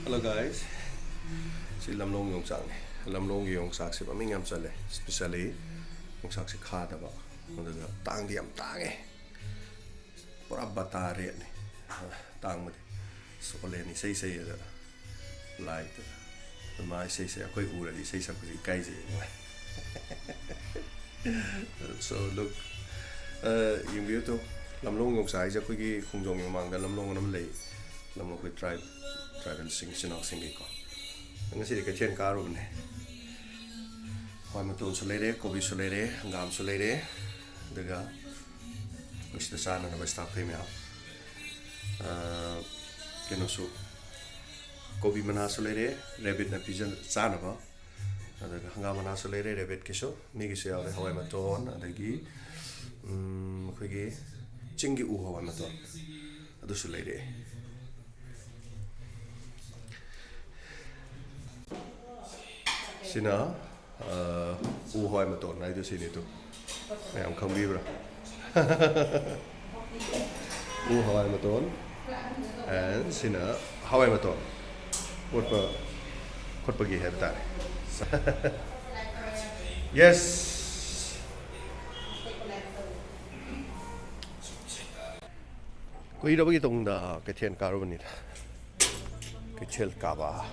Hello guys. Si Lamlong yung sak ni. Lamlong yung sak si paming am chale. Especially yung sak si khada ba. Onda tang di am tang eh. Pura batare ni. Tang mo di. So ko le ni sei sei da. Light. Mai sei sei akoi ura di sei sa ko si kai ji. So look yung view to Lamlong yung sak ja ko gi khungjong yung mang da Lamlong nam le. Lamlong ko tribal sing sinok sing ko. Ang si ka chen ka ro ne. Hoi ma ton solere, kobi solere, ngam solere. Daga Mr. Sana na basta premia. Keno su kobi mana solere, rabbit na pigeon sana ba. Daga ngam mana solere, rabbit kiso, mi gi sia hoi ma ton adagi ko gi chingi u hoi ma ton. Adu solere. Sina hoi ma ton nai do sini tu. Mayam không biết rồi. Hoi ma ton. And sina hoi ma ton. Kut pergi hebat. Yes. Koi dah pergi tong dah kecian karo ni. Kecil kaba.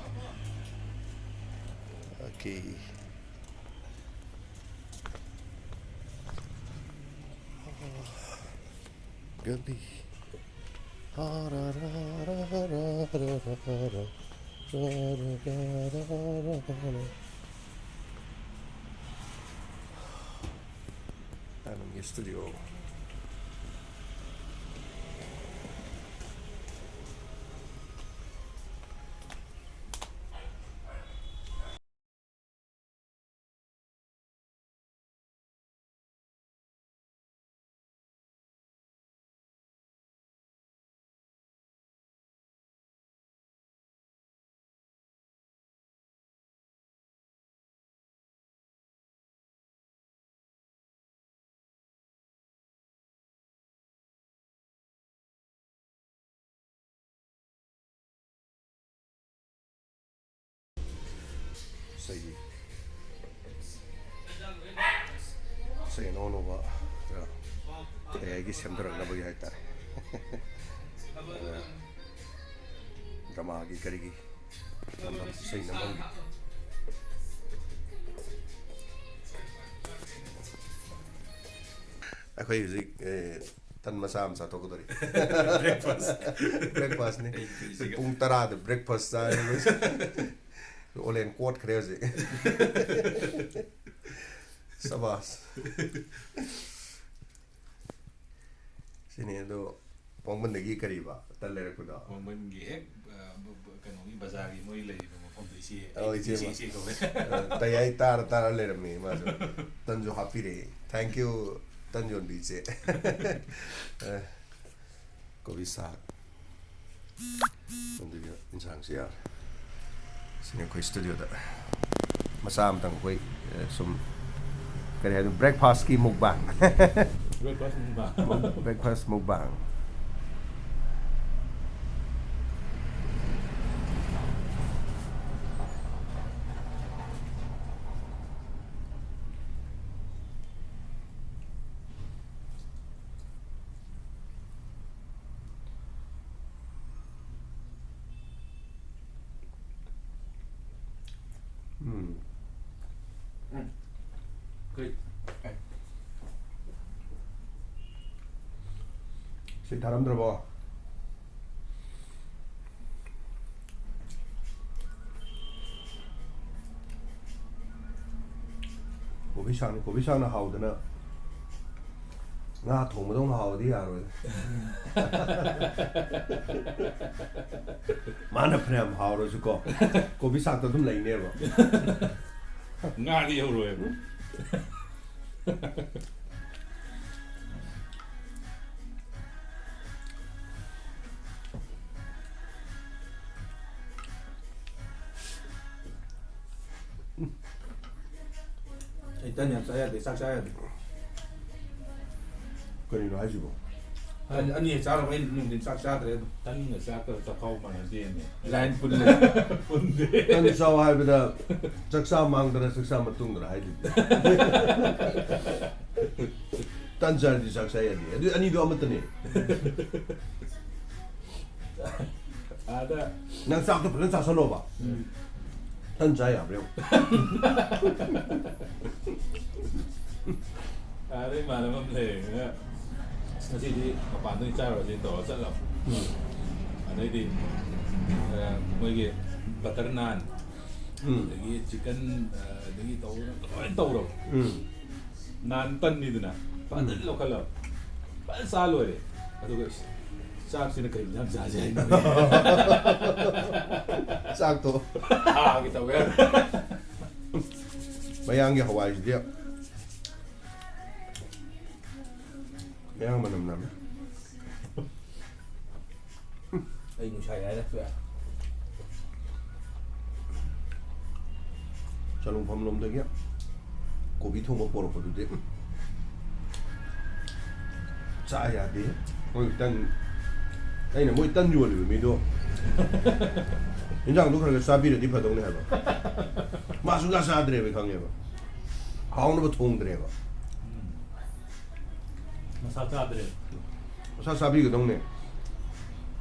Okay. Gali. Anong studio. Say no ba kaya gi siyempre na bagay ta drama gi karigi say naman ako yung tan masam sa to ko dori breakfast ni pung tarada breakfast sa Olen kuat crazy. Sabas. Sini do pongmen lagi kariba talle ko da. Pongmen gi kanong bazar gi moi lei mo pom isi. Oh isi ko. Tayai tar le mi ma. Tanjo happy re. Thank you Tanjon DJ. Ko bisa. Untuk insang siar. Sini ko studio da masam tang ko sum kaya breakfast ki mukbang breakfast mukbang Si 다람 들어봐. 고비샤는 하우드나 나 동무동 하우디 알아. 많은 프렘 하우로 주고 고비샤도 좀 내네 봐. Ngani euro bro. 일단 약 써야 돼, 싹 써야 돼. 그리로 하시고 아니 자라 왜 눈든 싹싹들 딴거 싹도 짝하고 만한데 라인 분들 분데 딴 싸워 하이보다 작사 망들어 작사 맞둥들어 하이디 딴 자리 작사 해야 돼 아니도 아무튼 ada 난 싹도 불은 사서로 봐 딴 자야 그래 ada mana mamle nasi di kapan tu cara di to salam ada di magi butter naan lagi chicken lagi tahu naan tan ni tu na padal lo kalau padal salo re aduh guys sak sini kayak bilang saja ini 싹도 kita wer 마양게 하와이 dia yang mana mana ai nu sai ai đó 자롱 범놈 되게 고비 통목 보러 거도 돼 짜야 돼 일단 아니 뭐 일단 주얼리 미도 인장 누가 사비를 디파 동네 해봐 마수가 사드래 왜 강해 봐 하우는 통드래 봐 masasaadre 사사비 그 동네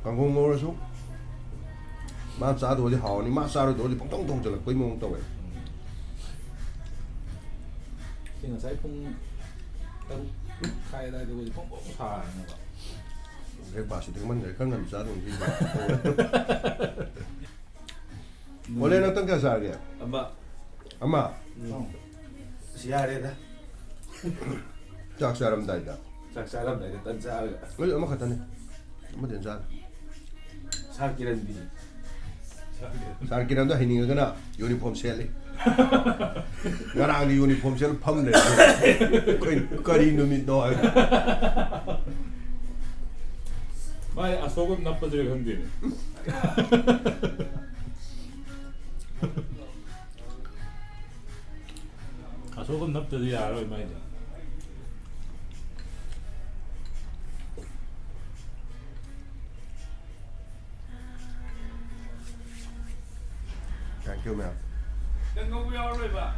강공 먹어서 마사도 어디 하오니 마사도 어디 뻥뻥뻥 저 거의 뭐 먹다고 tinggal saya pun tahu khai ra rồi pun pun thà nè bạn cái bà sĩ thương mình để khăn làm sao đồng chí 원래 는 어떤 가사 하게 amma 아마 siare da 짝 사람 다이다 싹싹람 da tan sa 어디 엄마 갔다네 엄마 된자 sakiran bi 살기란도 해닝이거나 유니폼 셀리 나랑 유니폼 셀 펌네 거의 거리 놈이 너 mai asogum nappa jere handi ne asogum nappa jere yaro mai ne Thank you, man. đừng có vui rồi bà